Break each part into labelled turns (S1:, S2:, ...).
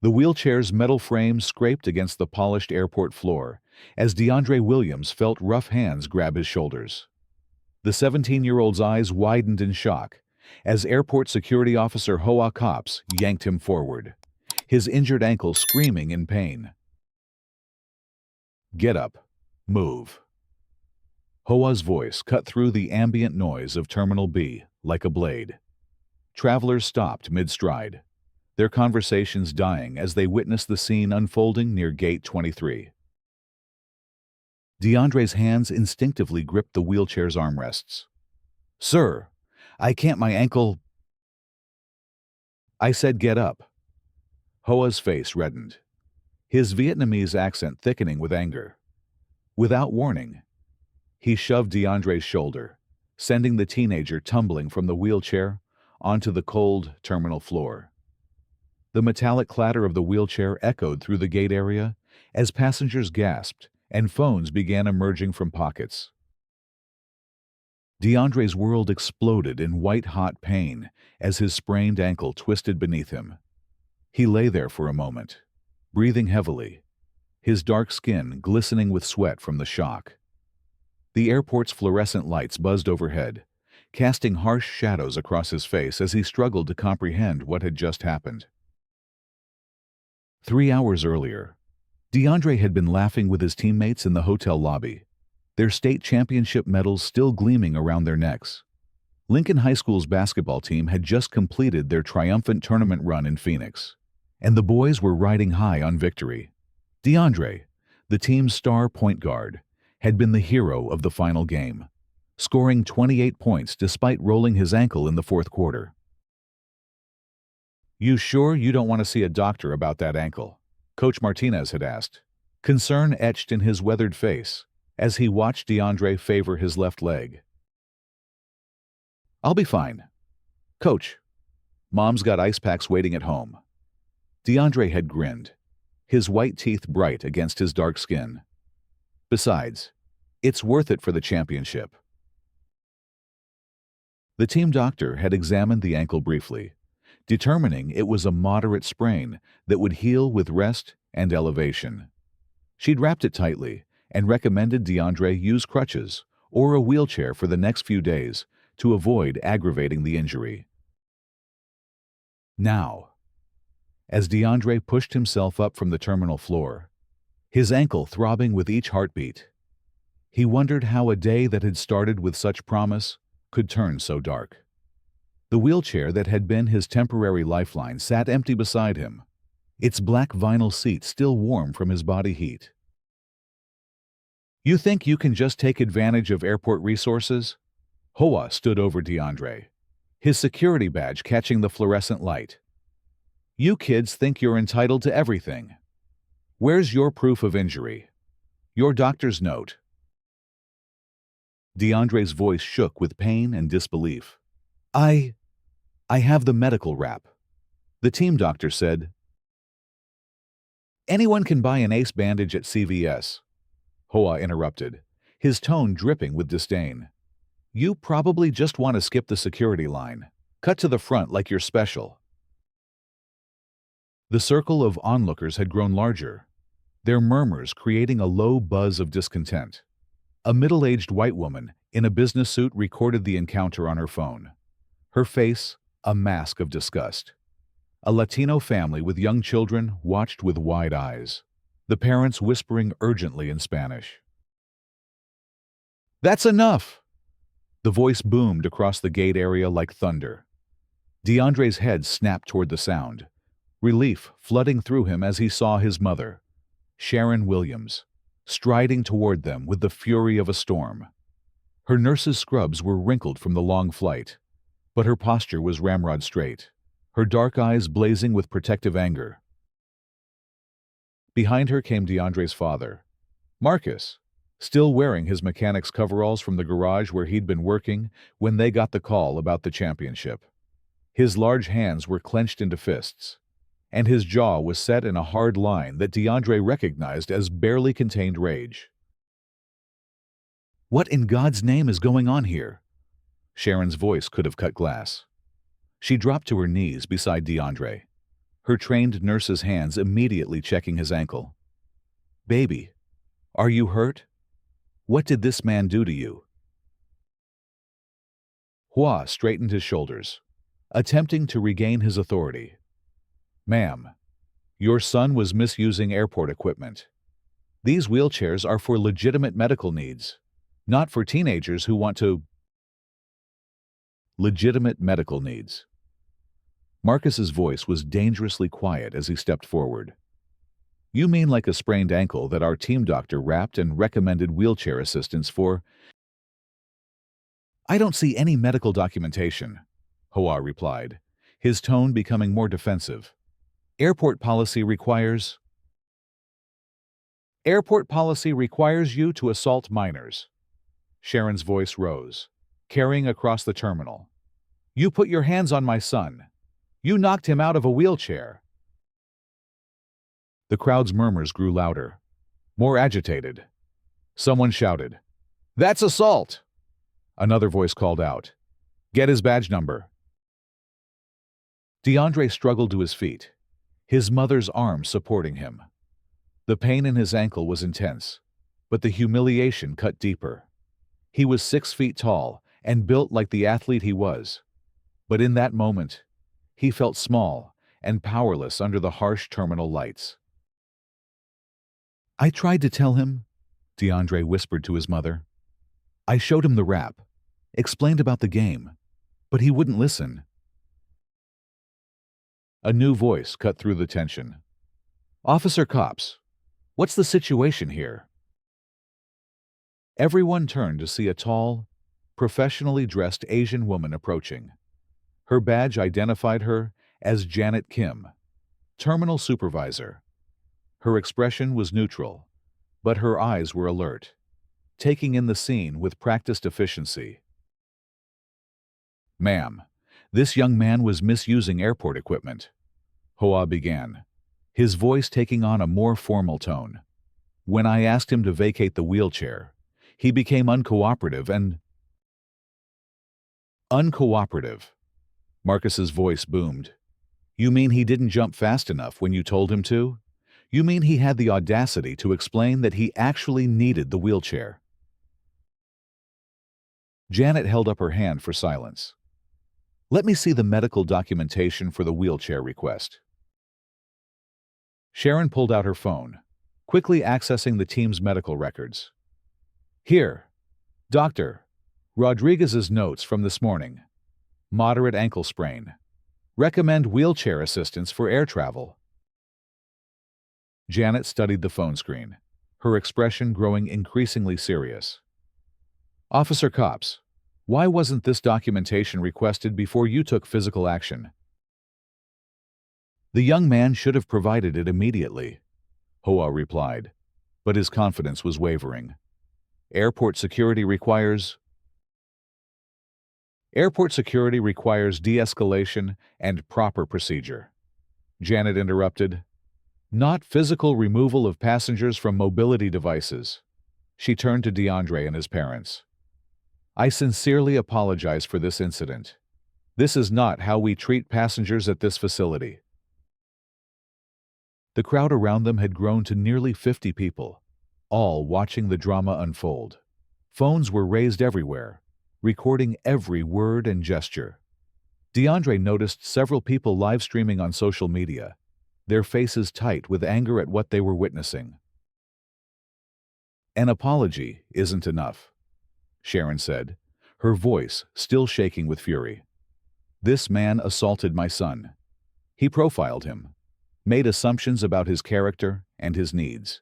S1: The wheelchair's metal frame scraped against the polished airport floor as DeAndre Williams felt rough hands grab his shoulders. The 17-year-old's eyes widened in shock as airport security officer Hoa Cop yanked him forward, his injured ankle screaming in pain. "Get up. Move." Hoa's voice cut through the ambient noise of Terminal B like a blade. Travelers stopped mid-stride, their conversations dying as they witnessed the scene unfolding near Gate 23. DeAndre's hands instinctively gripped the wheelchair's armrests. "Sir, I can't, my ankle." "I said get up." Hoa's face reddened, his Vietnamese accent thickening with anger. Without warning, he shoved DeAndre's shoulder, sending the teenager tumbling from the wheelchair onto the cold terminal floor. The metallic clatter of the wheelchair echoed through the gate area as passengers gasped and phones began emerging from pockets. DeAndre's world exploded in white-hot pain as his sprained ankle twisted beneath him. He lay there for a moment, breathing heavily, his dark skin glistening with sweat from the shock. The airport's fluorescent lights buzzed overhead, casting harsh shadows across his face as he struggled to comprehend what had just happened. 3 hours earlier, DeAndre had been laughing with his teammates in the hotel lobby, their state championship medals still gleaming around their necks. Lincoln High School's basketball team had just completed their triumphant tournament run in Phoenix, and the boys were riding high on victory. DeAndre, the team's star point guard, had been the hero of the final game, scoring 28 points despite rolling his ankle in the fourth quarter. "You sure you don't want to see a doctor about that ankle?" Coach Martinez had asked, concern etched in his weathered face as he watched DeAndre favor his left leg. "I'll be fine. Coach, Mom's got ice packs waiting at home." DeAndre had grinned, his white teeth bright against his dark skin. "Besides, it's worth it for the championship." The team doctor had examined the ankle briefly, determining it was a moderate sprain that would heal with rest and elevation. She'd wrapped it tightly and recommended DeAndre use crutches or a wheelchair for the next few days to avoid aggravating the injury. Now, as DeAndre pushed himself up from the terminal floor, his ankle throbbing with each heartbeat, he wondered how a day that had started with such promise could turn so dark. The wheelchair that had been his temporary lifeline sat empty beside him, its black vinyl seat still warm from his body heat. "You think you can just take advantage of airport resources?" Hoa stood over DeAndre, his security badge catching the fluorescent light. "You kids think you're entitled to everything. Where's your proof of injury? Your doctor's note?" DeAndre's voice shook with pain and disbelief. I have the medical rap," the team doctor said. "Anyone can buy an ace bandage at CVS," Hoa interrupted, his tone dripping with disdain. "You probably just want to skip the security line. Cut to the front like you're special." The circle of onlookers had grown larger, their murmurs creating a low buzz of discontent. A middle-aged white woman in a business suit recorded the encounter on her phone, her face a mask of disgust. A Latino family with young children watched with wide eyes, the parents whispering urgently in Spanish. "That's enough!" The voice boomed across the gate area like thunder. DeAndre's head snapped toward the sound, relief flooding through him as he saw his mother, Sharon Williams, striding toward them with the fury of a storm. Her nurse's scrubs were wrinkled from the long flight, but her posture was ramrod straight, her dark eyes blazing with protective anger. Behind her came DeAndre's father, Marcus, still wearing his mechanic's coveralls from the garage where he'd been working when they got the call about the championship. His large hands were clenched into fists, and his jaw was set in a hard line that DeAndre recognized as barely contained rage. "What in God's name is going on here?" Sharon's voice could have cut glass. She dropped to her knees beside DeAndre, her trained nurse's hands immediately checking his ankle. "Baby, are you hurt? What did this man do to you?" Hoa straightened his shoulders, attempting to regain his authority. "Ma'am, your son was misusing airport equipment. These wheelchairs are for legitimate medical needs, not for teenagers who want to—" Legitimate medical needs. Marcus's voice was dangerously quiet as he stepped forward. "You mean like a sprained ankle that our team doctor wrapped and recommended wheelchair assistance for?" "I don't see any medical documentation," Hoa replied, his tone becoming more defensive. Airport policy requires you to assault minors." Sharon's voice rose, carrying across the terminal. "You put your hands on my son. You knocked him out of a wheelchair." The crowd's murmurs grew louder, more agitated. Someone shouted, "That's assault!" Another voice called out, "Get his badge number." DeAndre struggled to his feet, his mother's arm supporting him. The pain in his ankle was intense, but the humiliation cut deeper. He was 6 feet tall and built like the athlete he was. But in that moment, he felt small and powerless under the harsh terminal lights. "I tried to tell him," DeAndre whispered to his mother. "I showed him the rap, explained about the game, but he wouldn't listen." A new voice cut through the tension. "Officer Cops, what's the situation here?" Everyone turned to see a tall, professionally dressed Asian woman approaching. Her badge identified her as Janet Kim, terminal supervisor. Her expression was neutral, but her eyes were alert, taking in the scene with practiced efficiency. "Ma'am, this young man was misusing airport equipment," Hoa began, his voice taking on a more formal tone. "When I asked him to vacate the wheelchair, he became uncooperative and—" "Uncooperative," Marcus's voice boomed. "You mean he didn't jump fast enough when you told him to? You mean he had the audacity to explain that he actually needed the wheelchair?" Janet held up her hand for silence. "Let me see the medical documentation for the wheelchair request." Sharon pulled out her phone, quickly accessing the team's medical records. "Here, Dr. Rodriguez's notes from this morning. Moderate ankle sprain. Recommend wheelchair assistance for air travel." Janet studied the phone screen, her expression growing increasingly serious. "Officer Cops, why wasn't this documentation requested before you took physical action?" "The young man should have provided it immediately," Hoa replied, but his confidence was wavering. Airport security requires de-escalation and proper procedure." Janet interrupted. "Not physical removal of passengers from mobility devices." She turned to DeAndre and his parents. "I sincerely apologize for this incident. This is not how we treat passengers at this facility." The crowd around them had grown to nearly 50 people, all watching the drama unfold. Phones were raised everywhere, recording every word and gesture. DeAndre noticed several people live streaming on social media, their faces tight with anger at what they were witnessing. "An apology isn't enough," Sharon said, her voice still shaking with fury. "This man assaulted my son. He profiled him, made assumptions about his character and his needs,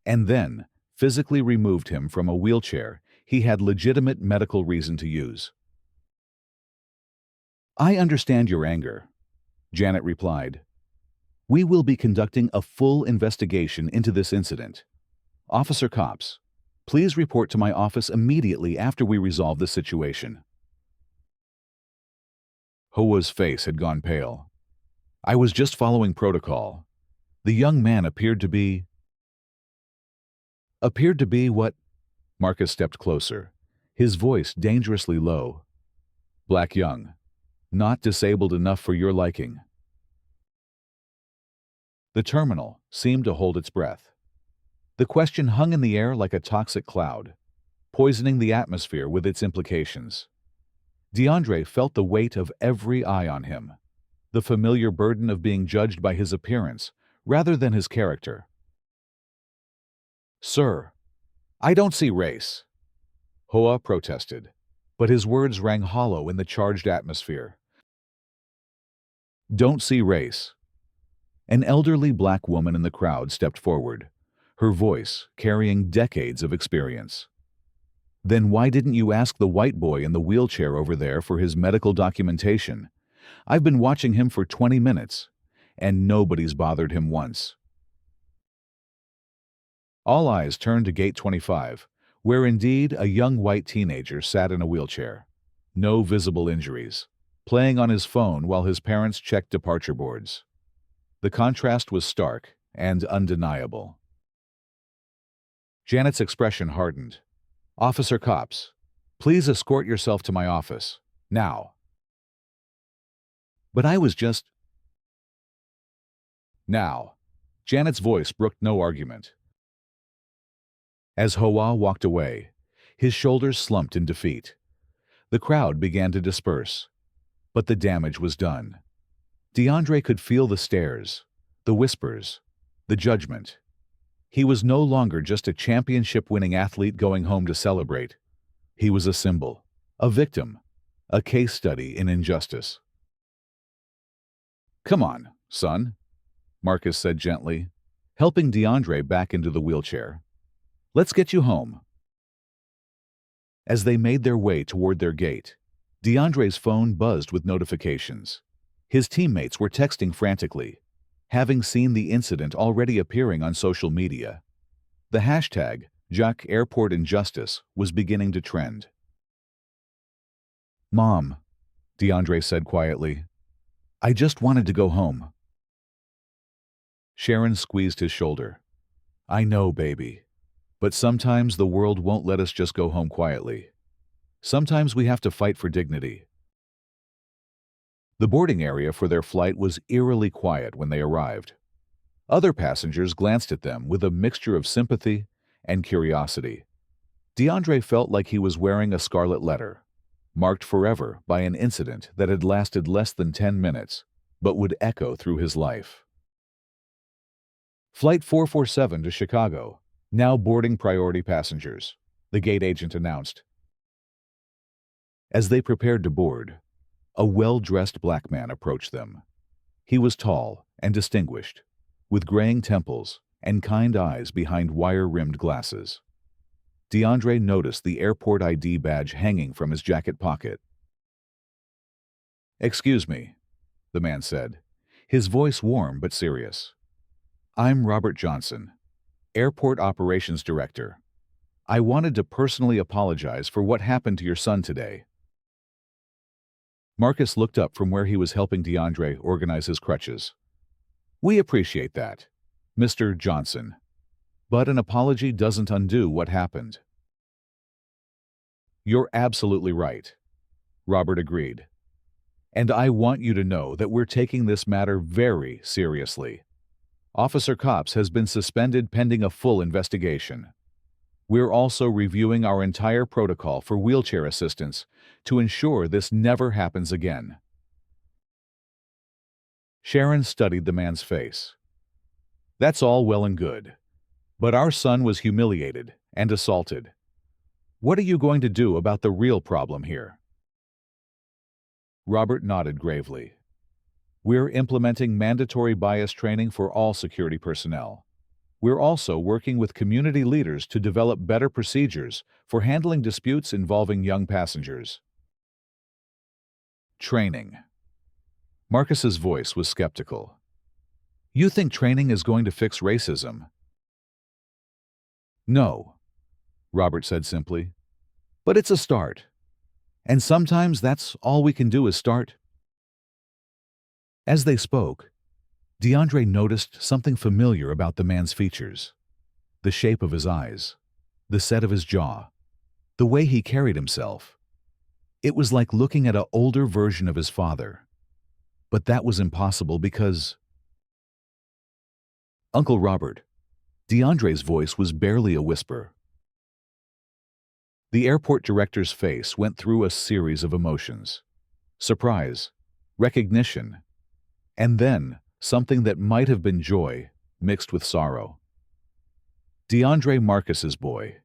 S1: and then physically removed him from a wheelchair he had legitimate medical reason to use." "I understand your anger," Janet replied. "We will be conducting a full investigation into this incident. Officer Cops, please report to my office immediately after we resolve the situation." Hoa's face had gone pale. "I was just following protocol. The young man appeared to be—" "Appeared to be what?" Marcus stepped closer, his voice dangerously low. "Black young. Not disabled enough for your liking." The terminal seemed to hold its breath. The question hung in the air like a toxic cloud, poisoning the atmosphere with its implications. DeAndre felt the weight of every eye on him, the familiar burden of being judged by his appearance rather than his character. "Sir, I don't see race," Hoa protested, but his words rang hollow in the charged atmosphere. "Don't see race." An elderly black woman in the crowd stepped forward, her voice carrying decades of experience. "Then why didn't you ask the white boy in the wheelchair over there for his medical documentation? I've been watching him for 20 minutes, and nobody's bothered him once." All eyes turned to Gate 25, where indeed a young white teenager sat in a wheelchair. No visible injuries, playing on his phone while his parents checked departure boards. The contrast was stark and undeniable. Janet's expression hardened. "Officer Cops, please escort yourself to my office, now." "But I was just—" "Now." Janet's voice brooked no argument. As Hoa walked away, his shoulders slumped in defeat. The crowd began to disperse, but the damage was done. DeAndre could feel the stares, the whispers, the judgment. He was no longer just a championship-winning athlete going home to celebrate. He was a symbol, a victim, a case study in injustice. "Come on, son," Marcus said gently, helping DeAndre back into the wheelchair. "Let's get you home." As they made their way toward their gate, DeAndre's phone buzzed with notifications. His teammates were texting frantically, having seen the incident already appearing on social media. The hashtag #JackAirportInjustice was beginning to trend. "Mom," DeAndre said quietly, "I just wanted to go home." Sharon squeezed his shoulder. "I know, baby. But sometimes the world won't let us just go home quietly. Sometimes we have to fight for dignity." The boarding area for their flight was eerily quiet when they arrived. Other passengers glanced at them with a mixture of sympathy and curiosity. DeAndre felt like he was wearing a scarlet letter, marked forever by an incident that had lasted less than 10 minutes, but would echo through his life. "Flight 447 to Chicago, now boarding priority passengers," the gate agent announced. As they prepared to board, a well-dressed black man approached them. He was tall and distinguished, with graying temples and kind eyes behind wire-rimmed glasses. DeAndre noticed the airport ID badge hanging from his jacket pocket. "Excuse me," the man said, his voice warm but serious. "I'm Robert Johnson, Airport Operations Director. I wanted to personally apologize for what happened to your son today." Marcus looked up from where he was helping DeAndre organize his crutches. "We appreciate that, Mr. Johnson. But an apology doesn't undo what happened." "You're absolutely right," Robert agreed. "And I want you to know that we're taking this matter very seriously. Officer Cops has been suspended pending a full investigation. We're also reviewing our entire protocol for wheelchair assistance to ensure this never happens again." Sharon studied the man's face. "That's all well and good, but our son was humiliated and assaulted. What are you going to do about the real problem here?" Robert nodded gravely. "We're implementing mandatory bias training for all security personnel. We're also working with community leaders to develop better procedures for handling disputes involving young passengers." Training. Marcus's voice was skeptical. "You think training is going to fix racism?" "No," Robert said simply. "But it's a start. And sometimes that's all we can do is start." As they spoke, DeAndre noticed something familiar about the man's features. The shape of his eyes, the set of his jaw, the way he carried himself. It was like looking at an older version of his father. But that was impossible because Uncle Robert. DeAndre's voice was barely a whisper. The airport director's face went through a series of emotions. Surprise, recognition, and then something that might have been joy mixed with sorrow. DeAndre Marcus's boy.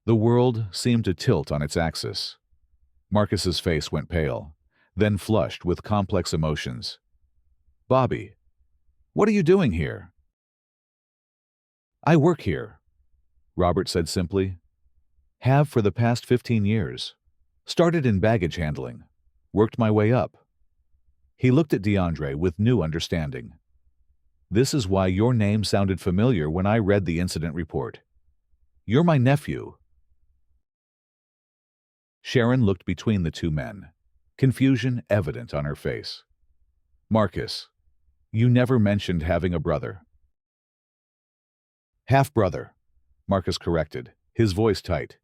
S1: The world seemed to tilt on its axis. Marcus's face went pale, then flushed with complex emotions. "Bobby, what are you doing here?" "I work here," Robert said simply. "Have for the past 15 years. Started in baggage handling. Worked my way up." He looked at DeAndre with new understanding. "This is why your name sounded familiar when I read the incident report. You're my nephew." Sharon looked between the two men, confusion evident on her face. "Marcus, you never mentioned having a brother." "Half-brother," Marcus corrected, his voice tight.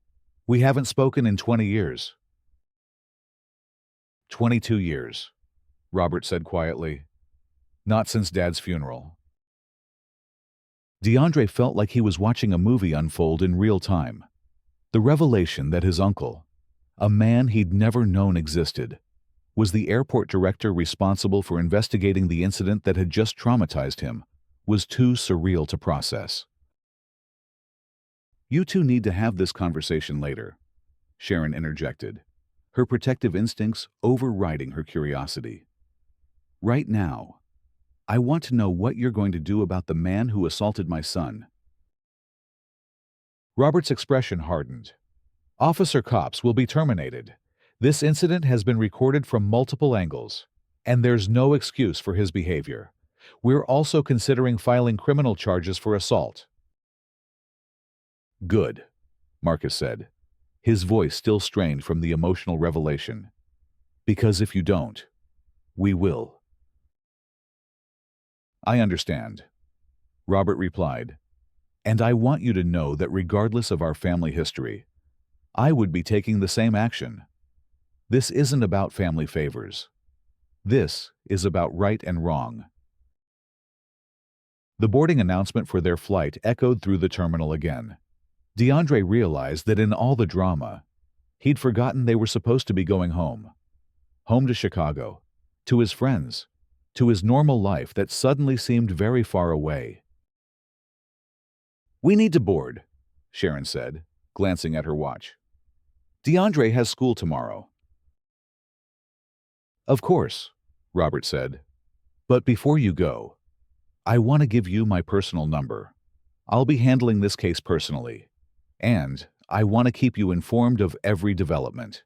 S1: "We haven't spoken in 20 years." 22 years, Robert said quietly. "Not since Dad's funeral." DeAndre felt like he was watching a movie unfold in real time. The revelation that his uncle, a man he'd never known existed, was the airport director responsible for investigating the incident that had just traumatized him was too surreal to process. "You two need to have this conversation later," Sharon interjected, her protective instincts overriding her curiosity. "Right now, I want to know what you're going to do about the man who assaulted my son." Robert's expression hardened. "Officer Cops will be terminated. This incident has been recorded from multiple angles, and there's no excuse for his behavior. We're also considering filing criminal charges for assault." "Good," Marcus said, his voice still strained from the emotional revelation. "Because if you don't, we will." "I understand," Robert replied, "and I want you to know that regardless of our family history, I would be taking the same action. This isn't about family favors. This is about right and wrong." The boarding announcement for their flight echoed through the terminal again. DeAndre realized that in all the drama, he'd forgotten they were supposed to be going home. Home to Chicago, to his friends, to his normal life that suddenly seemed very far away. "We need to board," Sharon said, glancing at her watch. "DeAndre has school tomorrow." "Of course," Robert said. "But before you go, I want to give you my personal number. I'll be handling this case personally, and I want to keep you informed of every development."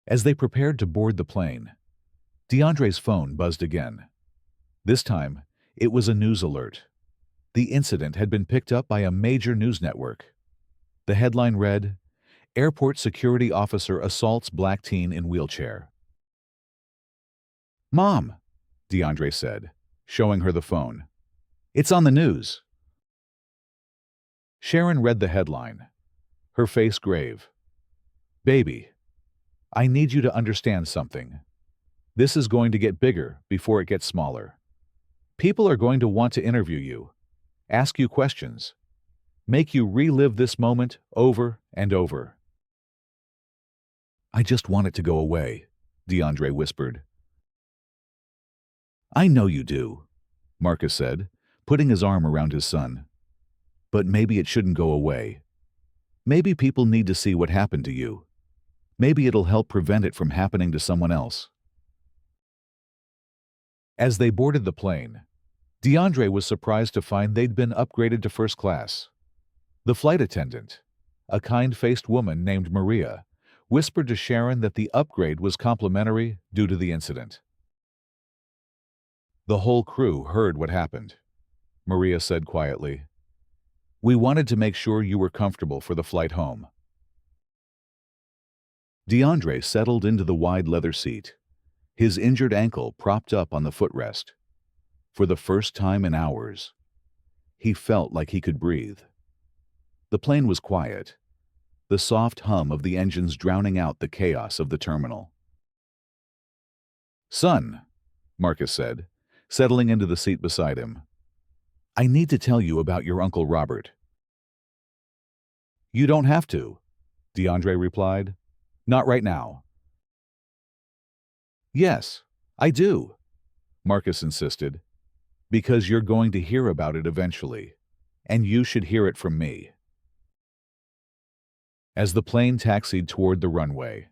S1: As they prepared to board the plane, DeAndre's phone buzzed again. This time, it was a news alert. The incident had been picked up by a major news network. The headline read, "Airport Security Officer Assaults Black Teen in Wheelchair." "Mom," DeAndre said, showing her the phone. "It's on the news." Sharon read the headline, her face grave. "Baby, I need you to understand something. This is going to get bigger before it gets smaller. People are going to want to interview you, ask you questions, make you relive this moment over and over." "I just want it to go away," DeAndre whispered. "I know you do," Marcus said, putting his arm around his son. "But maybe it shouldn't go away. Maybe people need to see what happened to you. Maybe it'll help prevent it from happening to someone else." As they boarded the plane, DeAndre was surprised to find they'd been upgraded to first class. The flight attendant, a kind-faced woman named Maria, whispered to Sharon that the upgrade was complimentary due to the incident. "The whole crew heard what happened," Maria said quietly. "We wanted to make sure you were comfortable for the flight home." DeAndre settled into the wide leather seat, his injured ankle propped up on the footrest. For the first time in hours, he felt like he could breathe. The plane was quiet, the soft hum of the engines drowning out the chaos of the terminal. "Son," Marcus said, settling into the seat beside him. "I need to tell you about your Uncle Robert." "You don't have to," DeAndre replied. "Not right now." "Yes, I do," Marcus insisted, "because you're going to hear about it eventually, and you should hear it from me." As the plane taxied toward the runway,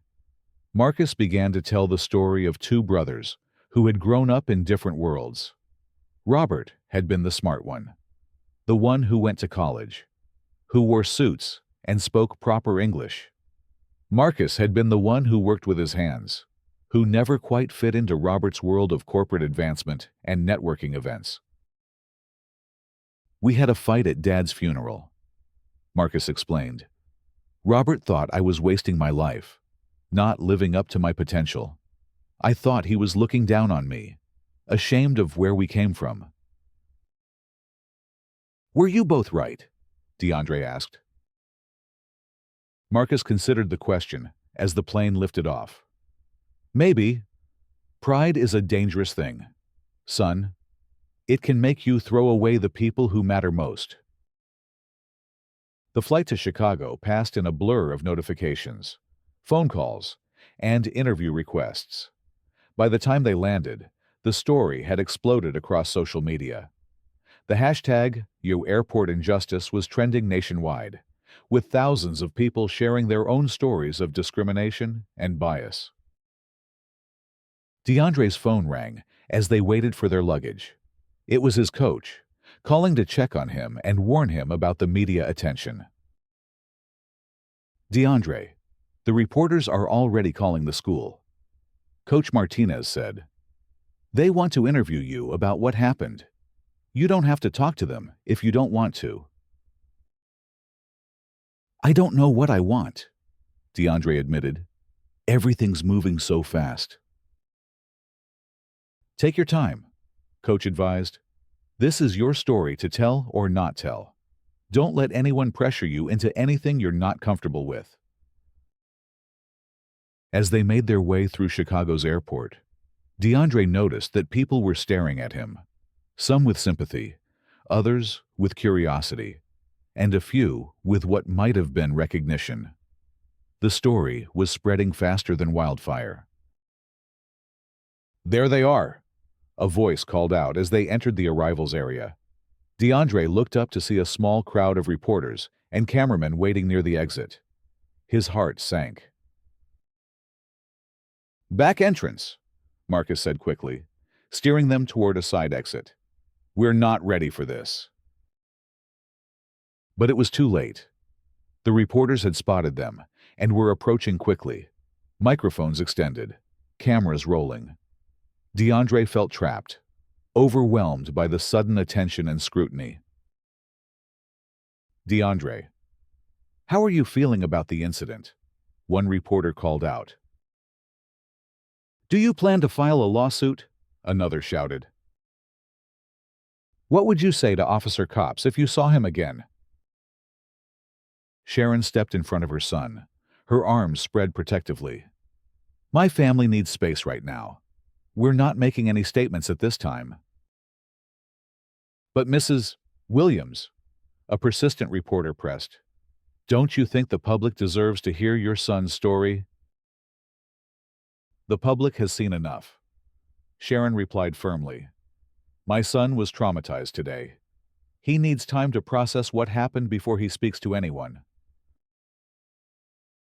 S1: Marcus began to tell the story of two brothers who had grown up in different worlds. Robert had been the smart one, the one who went to college, who wore suits and spoke proper English. Marcus had been the one who worked with his hands, who never quite fit into Robert's world of corporate advancement and networking events. "We had a fight at Dad's funeral," Marcus explained. "Robert thought I was wasting my life, not living up to my potential. I thought he was looking down on me, ashamed of where we came from." "Were you both right?" DeAndre asked. Marcus considered the question as the plane lifted off. "Maybe. Pride is a dangerous thing, son. It can make you throw away the people who matter most." The flight to Chicago passed in a blur of notifications, phone calls, and interview requests. By the time they landed, the story had exploded across social media. The hashtag #YouAirportInjustice was trending nationwide, with thousands of people sharing their own stories of discrimination and bias. DeAndre's phone rang as they waited for their luggage. It was his coach, calling to check on him and warn him about the media attention. "DeAndre, the reporters are already calling the school," Coach Martinez said. "They want to interview you about what happened. You don't have to talk to them if you don't want to." "I don't know what I want," DeAndre admitted. "Everything's moving so fast." "Take your time," Coach advised. "This is your story to tell or not tell. Don't let anyone pressure you into anything you're not comfortable with." As they made their way through Chicago's airport, DeAndre noticed that people were staring at him, some with sympathy, others with curiosity, and a few with what might have been recognition. The story was spreading faster than wildfire. "There they are," a voice called out as they entered the arrivals area. DeAndre looked up to see a small crowd of reporters and cameramen waiting near the exit. His heart sank. "Back entrance," Marcus said quickly, steering them toward a side exit. "We're not ready for this." But it was too late. The reporters had spotted them and were approaching quickly, microphones extended, cameras rolling. DeAndre felt trapped, overwhelmed by the sudden attention and scrutiny. "DeAndre, how are you feeling about the incident?" one reporter called out. "Do you plan to file a lawsuit?" another shouted. "What would you say to Officer Cops if you saw him again?" Sharon stepped in front of her son, her arms spread protectively. "My family needs space right now. We're not making any statements at this time." "But Mrs. Williams," a persistent reporter pressed, "don't you think the public deserves to hear your son's story?" "The public has seen enough," Sharon replied firmly. "My son was traumatized today. He needs time to process what happened before he speaks to anyone."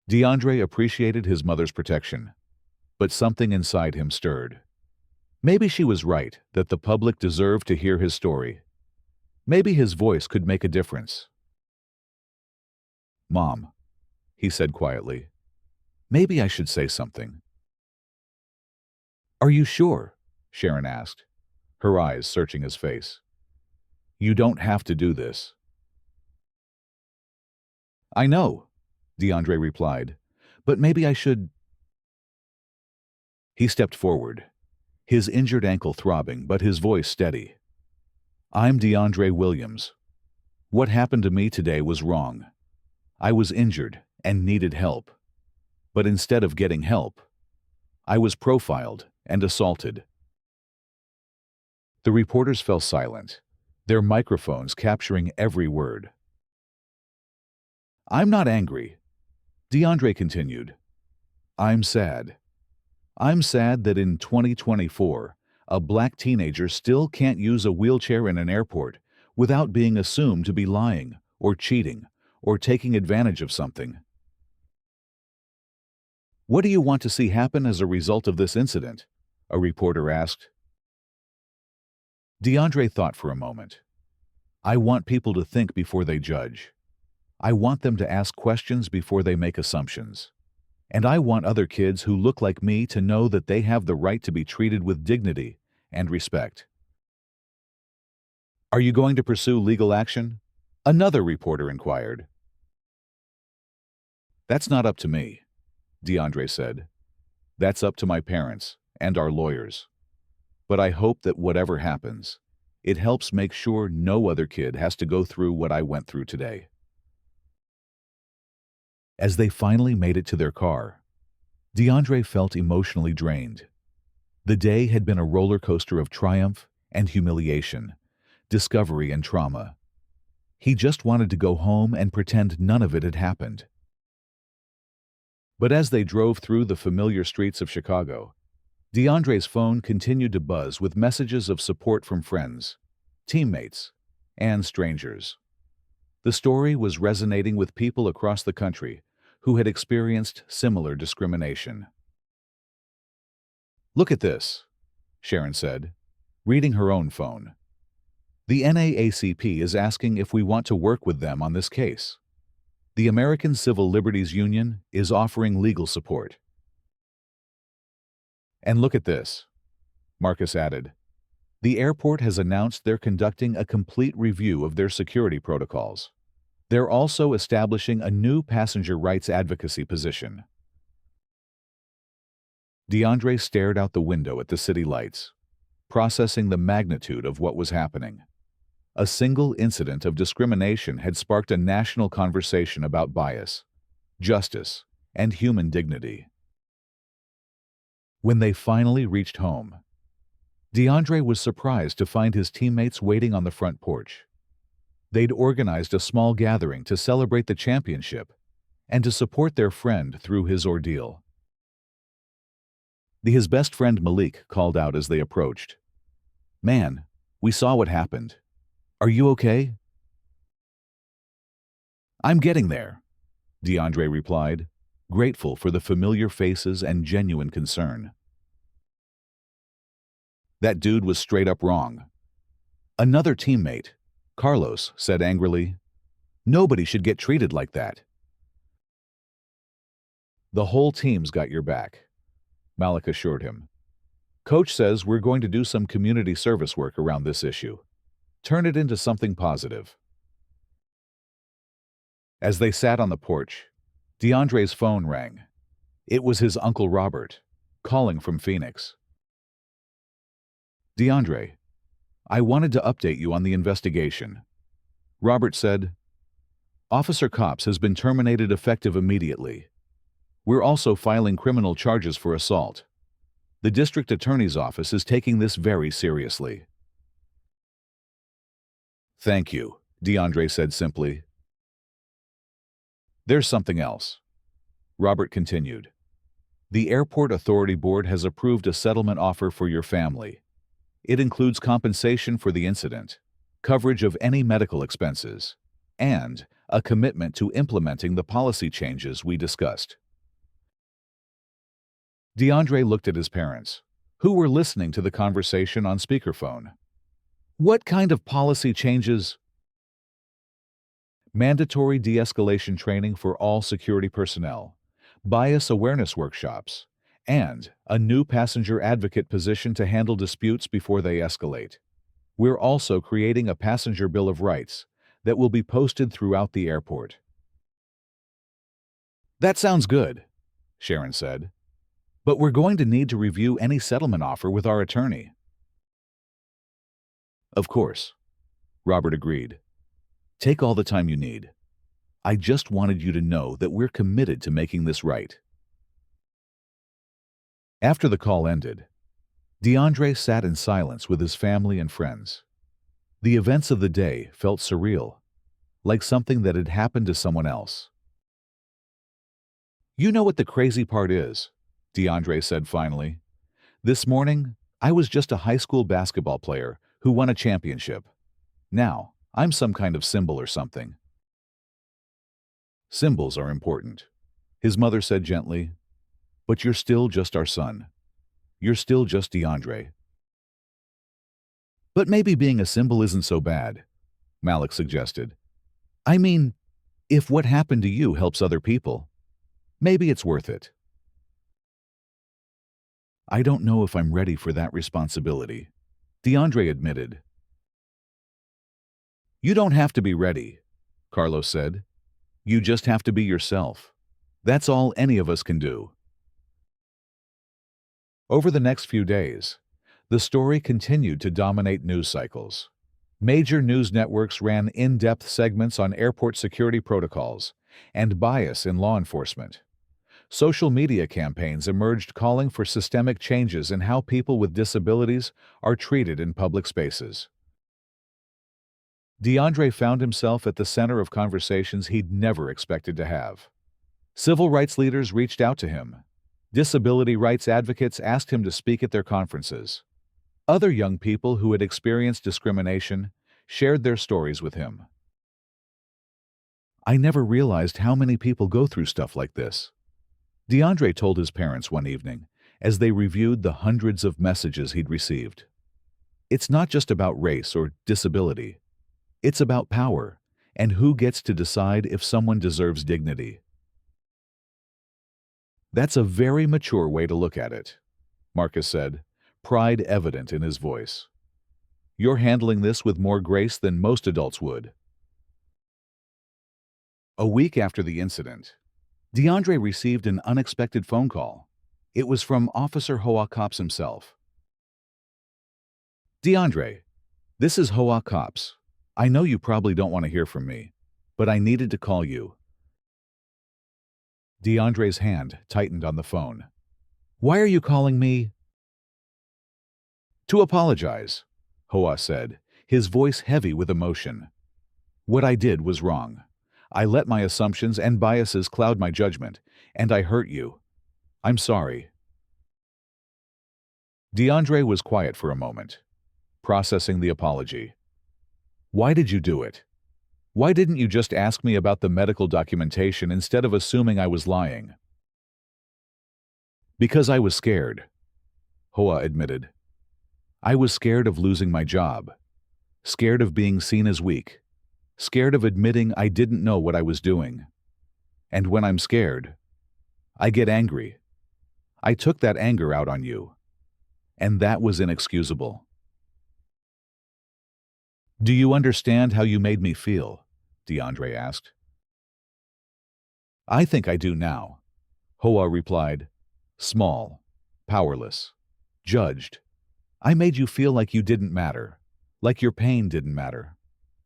S1: DeAndre appreciated his mother's protection, but something inside him stirred. Maybe she was right that the public deserved to hear his story. Maybe his voice could make a difference. "Mom," he said quietly, "maybe I should say something." "Are you sure?" Sharon asked, her eyes searching his face. "You don't have to do this." "I know," DeAndre replied, "but maybe I should." He stepped forward, his injured ankle throbbing but his voice steady. "I'm DeAndre Williams. What happened to me today was wrong. I was injured and needed help. But instead of getting help, I was profiled and assaulted." The reporters fell silent, their microphones capturing every word. "I'm not angry," DeAndre continued. "I'm sad. I'm sad that in 2024, a black teenager still can't use a wheelchair in an airport without being assumed to be lying or cheating or taking advantage of something." "What do you want to see happen as a result of this incident?" a reporter asked. DeAndre thought for a moment. "I want people to think before they judge. I want them to ask questions before they make assumptions. And I want other kids who look like me to know that they have the right to be treated with dignity and respect." "Are you going to pursue legal action?" another reporter inquired. "That's not up to me," DeAndre said. "That's up to my parents and our lawyers. But I hope that whatever happens, it helps make sure no other kid has to go through what I went through today." As they finally made it to their car, DeAndre felt emotionally drained. The day had been a roller coaster of triumph and humiliation, discovery and trauma. He just wanted to go home and pretend none of it had happened. But as they drove through the familiar streets of Chicago, DeAndre's phone continued to buzz with messages of support from friends, teammates, and strangers. The story was resonating with people across the country who had experienced similar discrimination. "Look at this," Sharon said, reading her own phone. "The NAACP is asking if we want to work with them on this case. The American Civil Liberties Union is offering legal support." "And look at this," Marcus added. "The airport has announced they're conducting a complete review of their security protocols. They're also establishing a new passenger rights advocacy position." DeAndre stared out the window at the city lights, processing the magnitude of what was happening. A single incident of discrimination had sparked a national conversation about bias, justice, and human dignity. When they finally reached home, DeAndre was surprised to find his teammates waiting on the front porch. They'd organized a small gathering to celebrate the championship and to support their friend through his ordeal. His best friend Malik called out as they approached, "Man, we saw what happened. Are you okay?" "I'm getting there," DeAndre replied, grateful for the familiar faces and genuine concern. "That dude was straight up wrong," another teammate, Carlos, said angrily. "Nobody should get treated like that." "The whole team's got your back," Malik assured him. "Coach says we're going to do some community service work around this issue. Turn it into something positive." As they sat on the porch, DeAndre's phone rang. It was his Uncle Robert, calling from Phoenix. "DeAndre, I wanted to update you on the investigation," Robert said. "Officer Cops has been terminated effective immediately. We're also filing criminal charges for assault. The district attorney's office is taking this very seriously." "Thank you," DeAndre said simply. "There's something else," Robert continued. "The Airport Authority Board has approved a settlement offer for your family. It includes compensation for the incident, coverage of any medical expenses, and a commitment to implementing the policy changes we discussed." DeAndre looked at his parents, who were listening to the conversation on speakerphone. "What kind of policy changes?" "Mandatory de-escalation training for all security personnel, bias awareness workshops, and a new passenger advocate position to handle disputes before they escalate. We're also creating a passenger bill of rights that will be posted throughout the airport." "That sounds good," Sharon said. "But we're going to need to review any settlement offer with our attorney." "Of course," Robert agreed. "Take all the time you need. I just wanted you to know that we're committed to making this right." After the call ended, DeAndre sat in silence with his family and friends. The events of the day felt surreal, like something that had happened to someone else. "You know what the crazy part is," DeAndre said finally. "This morning, I was just a high school basketball player who won a championship. Now, I'm some kind of symbol or something." "Symbols are important," his mother said gently. "But you're still just our son. You're still just DeAndre." "But maybe being a symbol isn't so bad," Malik suggested. "I mean, if what happened to you helps other people, maybe it's worth it." "I don't know if I'm ready for that responsibility," DeAndre admitted. "You don't have to be ready," Carlos said. "You just have to be yourself. That's all any of us can do." Over the next few days, the story continued to dominate news cycles. Major news networks ran in-depth segments on airport security protocols and bias in law enforcement. Social media campaigns emerged calling for systemic changes in how people with disabilities are treated in public spaces. DeAndre found himself at the center of conversations he'd never expected to have. Civil rights leaders reached out to him. Disability rights advocates asked him to speak at their conferences. Other young people who had experienced discrimination shared their stories with him. "I never realized how many people go through stuff like this," DeAndre told his parents one evening as they reviewed the hundreds of messages he'd received. "It's not just about race or disability. It's about power and who gets to decide if someone deserves dignity." "That's a very mature way to look at it," Marcus said, pride evident in his voice. "You're handling this with more grace than most adults would." A week after the incident, DeAndre received an unexpected phone call. It was from Officer Hoa Cop himself. "DeAndre, this is Hoa Cop. I know you probably don't want to hear from me, but I needed to call you." DeAndre's hand tightened on the phone. "Why are you calling me?" "To apologize," Hoa said, his voice heavy with emotion. "What I did was wrong. I let my assumptions and biases cloud my judgment, and I hurt you. I'm sorry." DeAndre was quiet for a moment, processing the apology. "Why did you do it? Why didn't you just ask me about the medical documentation instead of assuming I was lying?" "Because I was scared," Hoa admitted. "I was scared of losing my job, scared of being seen as weak, scared of admitting I didn't know what I was doing. And when I'm scared, I get angry. I took that anger out on you. And that was inexcusable." "Do you understand how you made me feel?" DeAndre asked. "I think I do now," Hoa replied. "Small, powerless, judged. I made you feel like you didn't matter, like your pain didn't matter.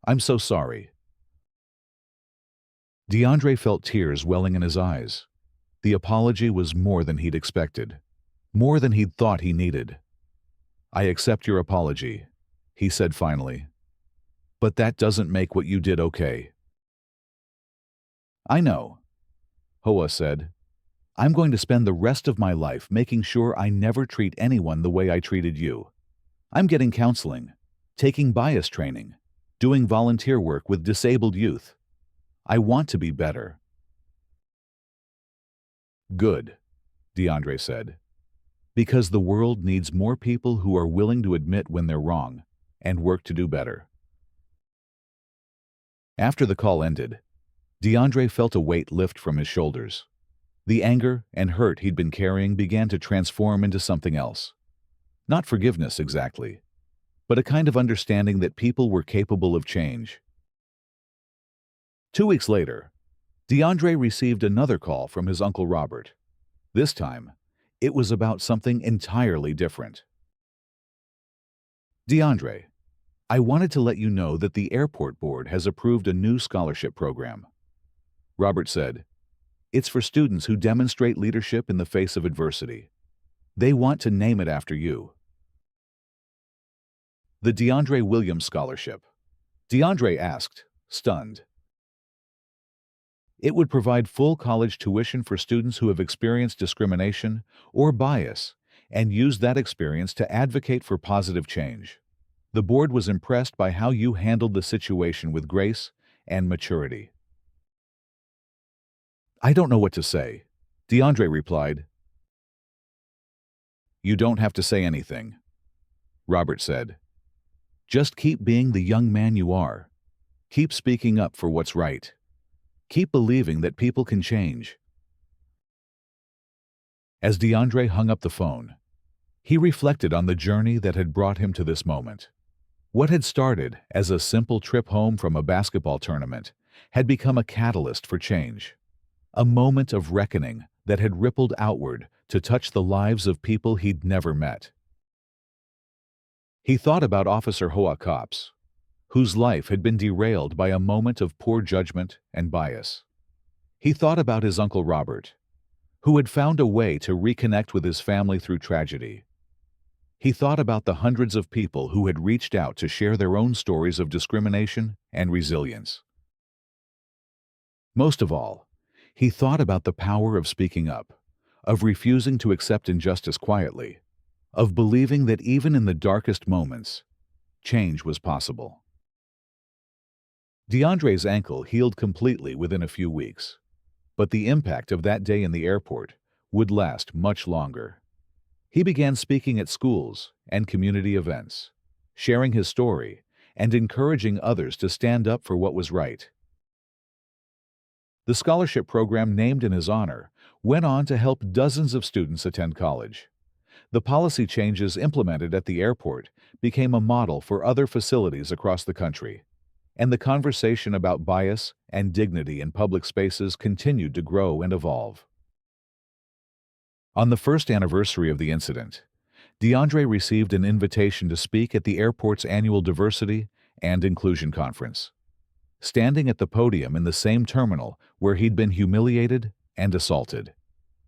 S1: I'm so sorry." DeAndre felt tears welling in his eyes. The apology was more than he'd expected, more than he'd thought he needed. "I accept your apology," he said finally. "But that doesn't make what you did okay." "I know," Hoa said. "I'm going to spend the rest of my life making sure I never treat anyone the way I treated you. I'm getting counseling, taking bias training, doing volunteer work with disabled youth. I want to be better." "Good," DeAndre said. "Because the world needs more people who are willing to admit when they're wrong and work to do better." After the call ended, DeAndre felt a weight lift from his shoulders. The anger and hurt he'd been carrying began to transform into something else. Not forgiveness exactly, but a kind of understanding that people were capable of change. 2 weeks later, DeAndre received another call from his Uncle Robert. This time, it was about something entirely different. "DeAndre, I wanted to let you know that the airport board has approved a new scholarship program," Robert said. "It's for students who demonstrate leadership in the face of adversity. They want to name it after you. The DeAndre Williams Scholarship. DeAndre asked, stunned. It would provide full college tuition for students who have experienced discrimination or bias and use that experience to advocate for positive change. The board was impressed by how you handled the situation with grace and maturity. I don't know what to say, DeAndre replied. You don't have to say anything, Robert said. Just keep being the young man you are. Keep speaking up for what's right. Keep believing that people can change. As DeAndre hung up the phone, he reflected on the journey that had brought him to this moment. What had started as a simple trip home from a basketball tournament had become a catalyst for change, a moment of reckoning that had rippled outward to touch the lives of people he'd never met. He thought about Officer Hoa Cop's, whose life had been derailed by a moment of poor judgment and bias. He thought about his Uncle Robert, who had found a way to reconnect with his family through tragedy. He thought about the hundreds of people who had reached out to share their own stories of discrimination and resilience. Most of all, he thought about the power of speaking up, of refusing to accept injustice quietly, of believing that even in the darkest moments, change was possible. DeAndre's ankle healed completely within a few weeks, but the impact of that day in the airport would last much longer. He began speaking at schools and community events, sharing his story and encouraging others to stand up for what was right. The scholarship program named in his honor went on to help dozens of students attend college. The policy changes implemented at the airport became a model for other facilities across the country, and the conversation about bias and dignity in public spaces continued to grow and evolve. On the first anniversary of the incident, DeAndre received an invitation to speak at the airport's annual Diversity and Inclusion Conference, standing at the podium in the same terminal where he'd been humiliated and assaulted.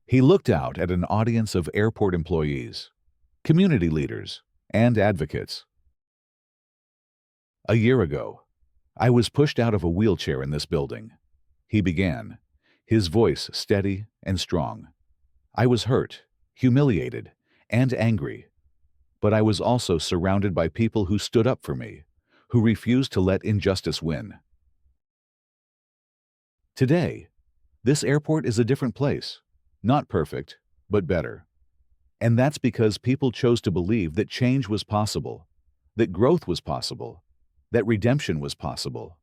S1: He looked out at an audience of airport employees, community leaders, and advocates. A year ago, I was pushed out of a wheelchair in this building, he began, his voice steady and strong. I was hurt, humiliated, and angry, but I was also surrounded by people who stood up for me, who refused to let injustice win. Today, this airport is a different place, not perfect, but better. And that's because people chose to believe that change was possible, that growth was possible, that redemption was possible.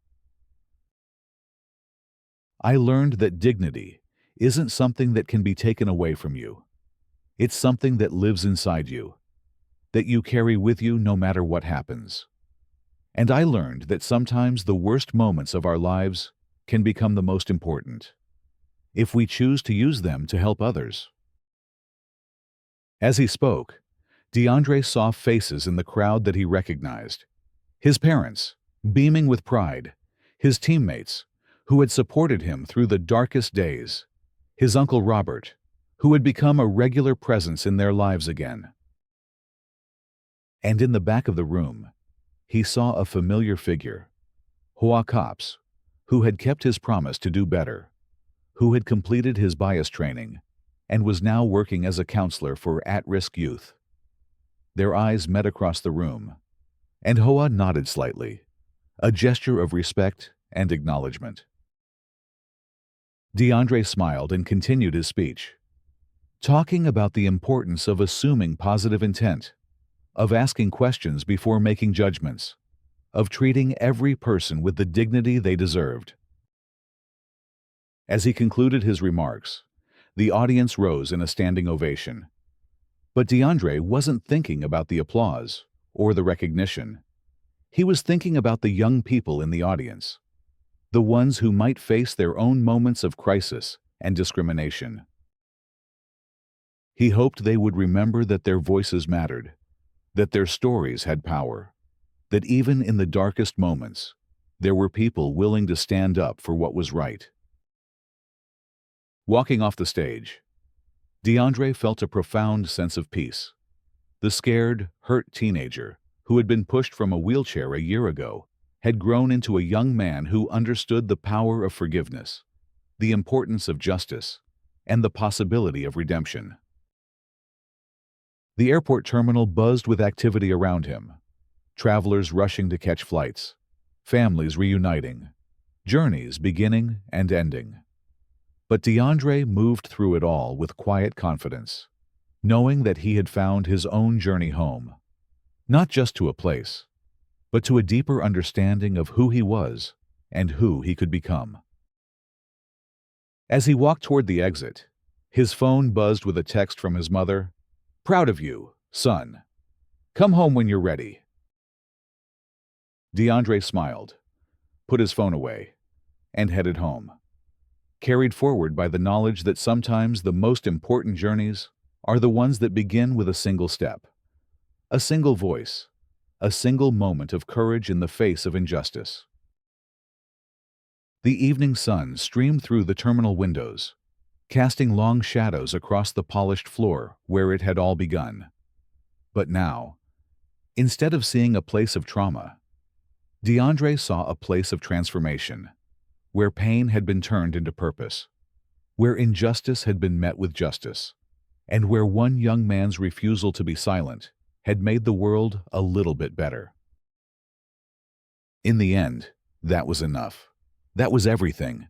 S1: I learned that dignity isn't something that can be taken away from you. It's something that lives inside you, that you carry with you no matter what happens. And I learned that sometimes the worst moments of our lives can become the most important, if we choose to use them to help others. As he spoke, DeAndre saw faces in the crowd that he recognized. His parents, beaming with pride, his teammates, who had supported him through the darkest days, his Uncle Robert, who had become a regular presence in their lives again. And in the back of the room, he saw a familiar figure, Hoa Cop, who had kept his promise to do better, who had completed his bias training, and was now working as a counselor for at-risk youth. Their eyes met across the room, and Hoa nodded slightly, a gesture of respect and acknowledgement. DeAndre smiled and continued his speech, talking about the importance of assuming positive intent, of asking questions before making judgments, of treating every person with the dignity they deserved. As he concluded his remarks, the audience rose in a standing ovation. But DeAndre wasn't thinking about the applause or the recognition. He was thinking about the young people in the audience, the ones who might face their own moments of crisis and discrimination. He hoped they would remember that their voices mattered, that their stories had power, that even in the darkest moments, there were people willing to stand up for what was right. Walking off the stage, DeAndre felt a profound sense of peace. The scared, hurt teenager who had been pushed from a wheelchair a year ago, had grown into a young man who understood the power of forgiveness, the importance of justice, and the possibility of redemption. The airport terminal buzzed with activity around him. Travelers rushing to catch flights, families reuniting, journeys beginning and ending. But DeAndre moved through it all with quiet confidence, knowing that he had found his own journey home, not just to a place, but to a deeper understanding of who he was and who he could become. As he walked toward the exit, his phone buzzed with a text from his mother. "Proud of you, son. Come home when you're ready." DeAndre smiled, put his phone away, and headed home, carried forward by the knowledge that sometimes the most important journeys are the ones that begin with a single step, a single voice, a single moment of courage in the face of injustice. The evening sun streamed through the terminal windows, casting long shadows across the polished floor where it had all begun. But now, instead of seeing a place of trauma, DeAndre saw a place of transformation, where pain had been turned into purpose, where injustice had been met with justice, and where one young man's refusal to be silent had made the world a little bit better. In the end, that was enough. That was everything.